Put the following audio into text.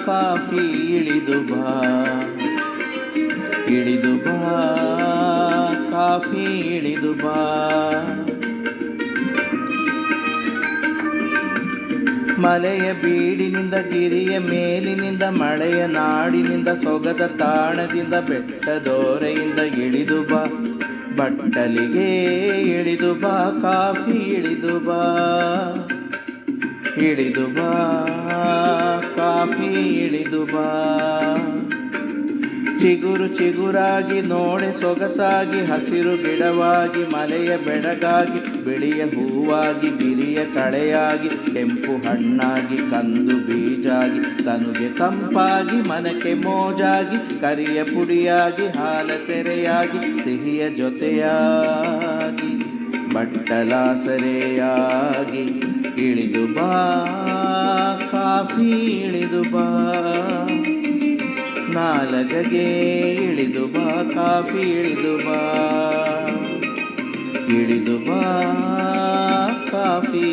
Coffee ಇಳಿದು ಬಾ, ಇಳಿದು ಬಾ ಕಾಫಿ ಇಳಿದು ಬಾ. ಮಲೆಯ ಬೀಡಿನಿಂದ ಗಿರಿಯ ಮೇಲಿನಿಂದ ಮಳೆಯ ನಾಡಿನಿಂದ ಸೊಗದ ತಾಣದಿಂದ ಬೆಟ್ಟದೋರೆಯಿಂದ ಇಳಿದು ಬಾ, ಬಟ್ಟಲಿಗೆ ಇಳಿದು ಬಾ ಕಾಫಿ ಇಳಿದು ಬಾ, ಇಳಿದು ಬಾ ಕಾಫಿ ಇಳಿದು ಬಾ. ಚಿಗುರು ಚಿಗುರಾಗಿ ನೋಡೆ ಸೊಗಸಾಗಿ ಹಸಿರು ಗಿಡವಾಗಿ ಮಲೆಯ ಬೆಡಗಾಗಿ ಬಿಳಿಯ ಹೂವಾಗಿ ಗಿರಿಯ ಕಳೆಯಾಗಿ ಕೆಂಪು ಹಣ್ಣಾಗಿ ಕಂದು ಬೀಜಾಗಿ ತನುಗೆ ತಂಪಾಗಿ ಮನಕ್ಕೆ ಮೋಜಾಗಿ ಕರಿಯ ಪುಡಿಯಾಗಿ ಹಾಲ ಸೆರೆಯಾಗಿ ಸಿಹಿಯ ಜೊತೆಯಾಗಿ ಬಟ್ಟಲ ಸೆರೆಯಾಗಿ ಇಳಿದು ಬಾ ಕಾಫಿ ಇಳಿದು ಬಾ, ನಾಲಗೆಗೆ ಇಳಿದು ಬಾ ಕಾಫಿ ಇಳಿದು ಬಾ, ಇಳಿದು ಬಾ ಕಾಫಿ